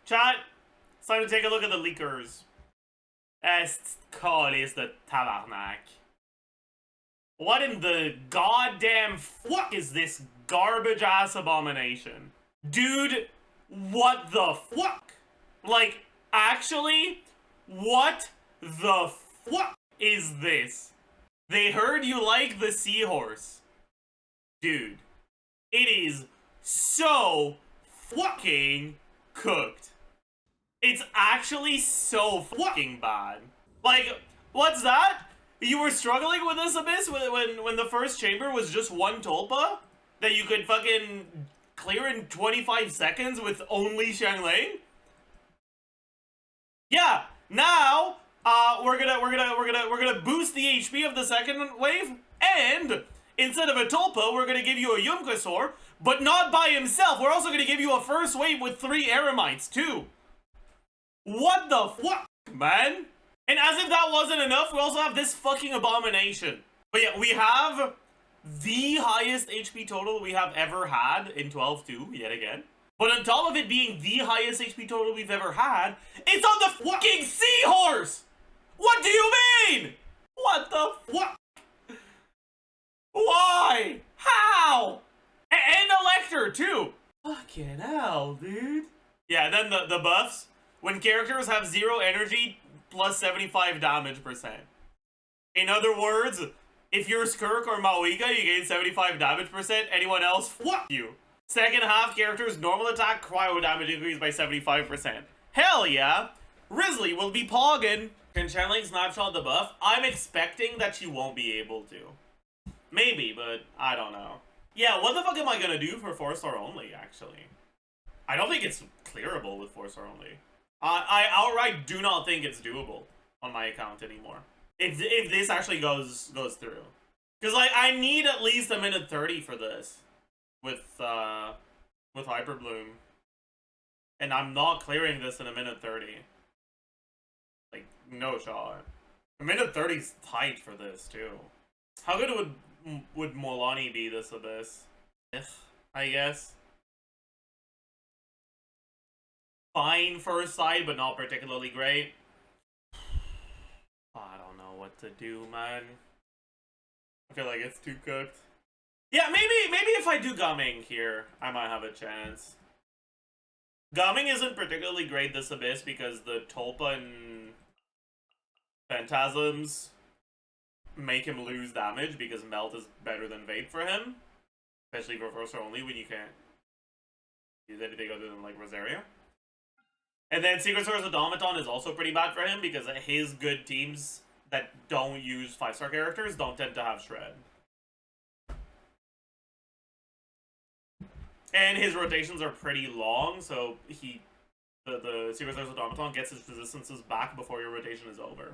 Chat, it's time to take a look at the leakers. Est the tabarnak. What in the goddamn fuck is this garbage ass abomination? Dude, what the fuck? Like, actually, what the fuck is this? They heard you like the seahorse. Dude, it is so fucking cooked. It's actually so fucking bad. Like, what's that? You were struggling with this abyss when the first chamber was just one tulpa that you could fucking clear in 25 seconds with only Xianglane? Yeah, now we're gonna boost the HP of the second wave, and instead of a tulpa, we're gonna give you a Yumkasaur, but not by himself. We're also gonna give you a first wave with 3 Eremites too. What the fuck, man? And as if that wasn't enough, we also have this fucking abomination. But yeah, we have the highest HP total we have ever had in 12-2, yet again. But on top of it being the highest HP total we've ever had, it's on the fucking seahorse! What do you mean? What the fuck? Why? How? And Elector, too. Fucking hell, dude. Yeah, then the buffs. When characters have 0 energy, plus 75 damage percent. In other words, if you're Skirk or Maoiga, you gain 75 damage percent. Anyone else, fuck you. Second half characters, normal attack, cryo damage increased by 75%. Hell yeah! Risley will be poggin'. Can Channeling snapshot the buff? I'm expecting that she won't be able to. Maybe, but I don't know. Yeah, what the fuck am I gonna do for 4-star only, actually? I don't think it's clearable with 4-star only. I outright do not think it's doable on my account anymore. If this actually goes through. Because, like, I need at least a minute 30 for this. With Hyper Bloom. And I'm not clearing this in a minute 30. Like, no shot. A minute 30's tight for this, too. How good would Molani be this abyss? I guess. Fine first sight, but not particularly great. I don't know what to do, man. I feel like it's too cooked. Yeah, maybe if I do Gumming here, I might have a chance. Gumming isn't particularly great this abyss because the Tulpa and Phantasms make him lose damage because Melt is better than Vape for him. Especially for first or only when you can't use anything other than, like, Rosaria. And then Secret Source Automaton is also pretty bad for him because his good teams that don't use 5-star characters don't tend to have Shred. And his rotations are pretty long, so the Secret Source Automaton gets his resistances back before your rotation is over.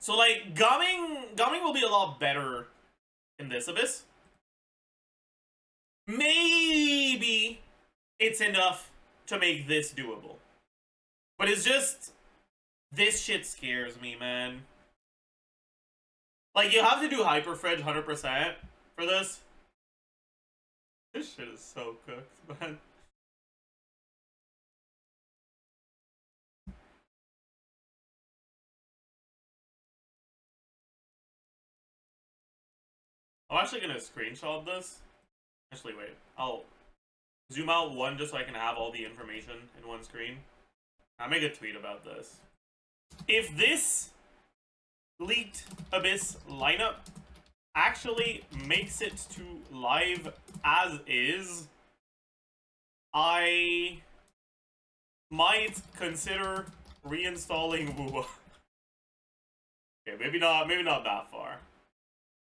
So, like, Gumming will be a lot better in this abyss. Maybe it's enough to make this doable. But it's just, this shit scares me, man. Like, you have to do Hyper Fridge 100% for this. This shit is so cooked, man. I'm actually gonna screenshot this. Actually, wait. I'll zoom out one just so I can have all the information in one screen. I'll make a tweet about this. If this leaked Abyss lineup actually makes it to live as is, I might consider reinstalling Woo. Okay, maybe not that far.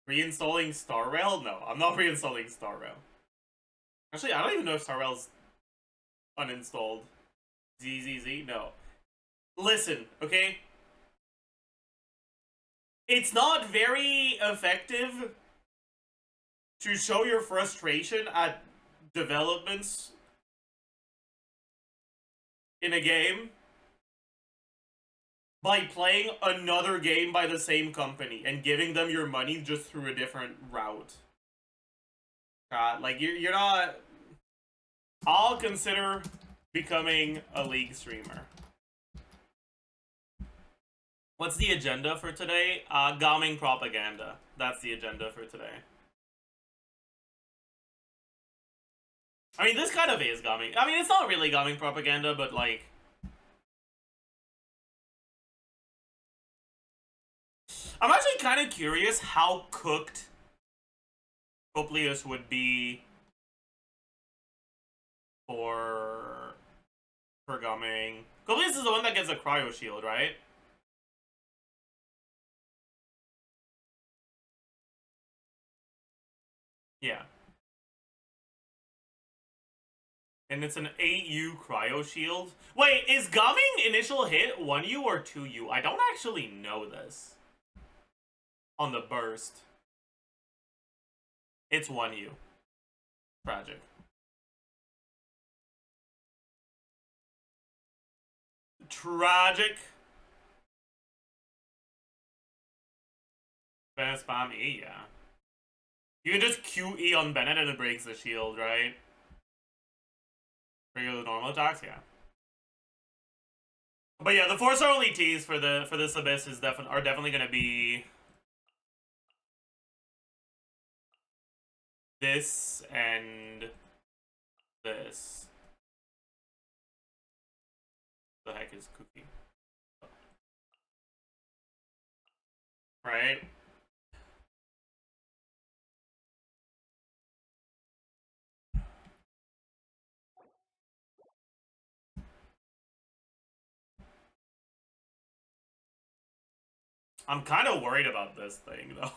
Reinstalling Star Rail? No, I'm not reinstalling Star Rail. Actually, I don't even know if Star Rail's uninstalled. ZZZ? No. Listen, okay? It's not very effective to show your frustration at developments in a game by playing another game by the same company and giving them your money just through a different route. Like, you're not... I'll consider becoming a League streamer. What's the agenda for today? Gaming propaganda. That's the agenda for today. I mean, this kind of is gaming. I mean, it's not really gaming propaganda, but like... I'm actually kind of curious how cooked Coplius would be for gaming. Coplius is the one that gets a cryo shield, right? Yeah. And it's an 8U cryo shield. Wait, is gaming initial hit 1U or 2U? I don't actually know this. On the burst. It's 1U. Tragic. Tragic. Bennett spam E, yeah. You can just QE on Bennett and it breaks the shield, right? Regular normal attacks, yeah. But yeah, the 4-star only Ts for this Abyss is are definitely gonna be this and this. The heck is Cookie? Right? I'm kind of worried about this thing, though.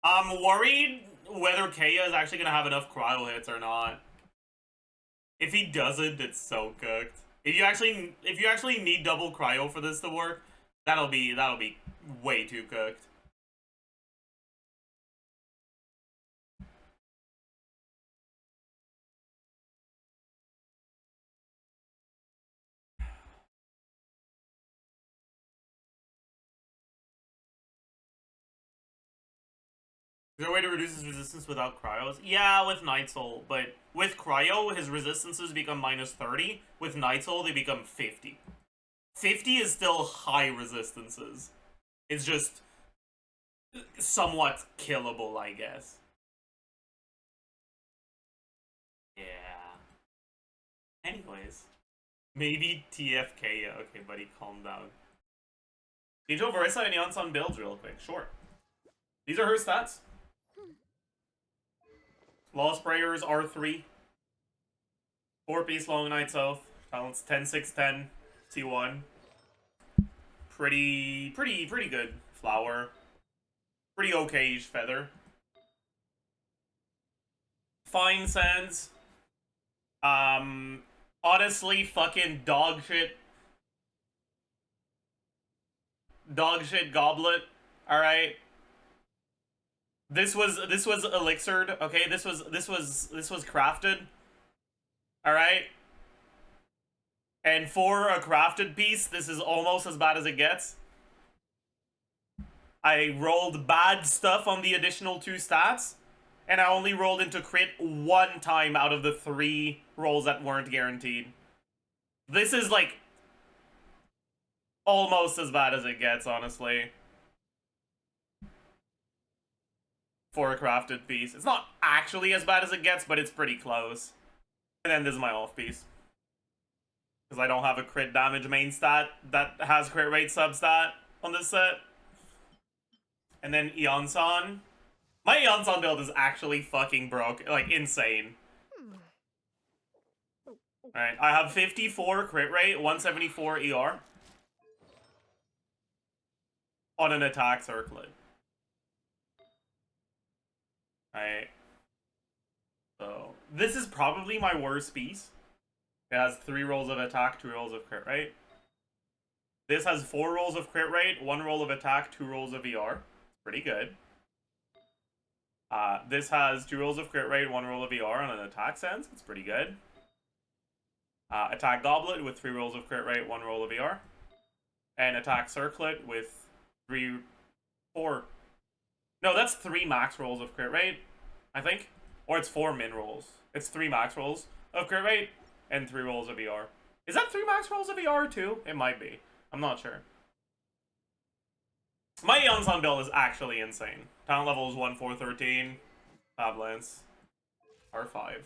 I'm worried whether Kaya is actually gonna have enough cryo hits or not. If he doesn't, it's so cooked. If you actually need double cryo for this to work, that'll be way too cooked. Is there a way to reduce his resistance without cryos? Yeah, with Night Soul, but with cryo, his resistances become minus 30. With Night Soul, they become 50. 50 is still high resistances. It's just somewhat killable, I guess. Yeah. Anyways. Maybe TFK, yeah. Okay, buddy, calm down. Angel Varesa and Iansan Builds real quick. Sure. These are her stats. Law Sprayers R3. 4-piece Long Night's Oath. Talents 10, 6, 10. T1. Pretty good flower. Pretty okay-ish feather. Fine Sands. Honestly, fucking dog shit. Dog shit goblet. Alright. This was elixired, okay? This was crafted. Alright? And for a crafted piece, this is almost as bad as it gets. I rolled bad stuff on the additional 2 stats, and I only rolled into crit 1 time out of the 3 rolls that weren't guaranteed. This is, like, almost as bad as it gets, honestly. For a crafted piece. It's not actually as bad as it gets, but it's pretty close. And then this is my off piece. Because I don't have a crit damage main stat that has crit rate substat on this set. And then Iansan. My Iansan build is actually fucking broke. Like, insane. Alright, I have 54 crit rate, 174 ER. On an attack circlet. Alright. So, this is probably my worst piece. It has 3 rolls of attack, 2 rolls of crit rate. This has 4 rolls of crit rate, 1 roll of attack, 2 rolls of ER. Pretty good. This has 2 rolls of crit rate, 1 roll of ER on an attack sense. It's pretty good. Attack Goblet with 3 rolls of crit rate, 1 roll of ER. And attack Circlet with 4... No, that's 3 max rolls of crit rate, I think. Or it's 4 min rolls. It's 3 max rolls of crit rate and 3 rolls of ER. Is that 3 max rolls of ER too? It might be. I'm not sure. My Iansan build is actually insane. Talent level is 1, 4, 13. Fab Lance. R5.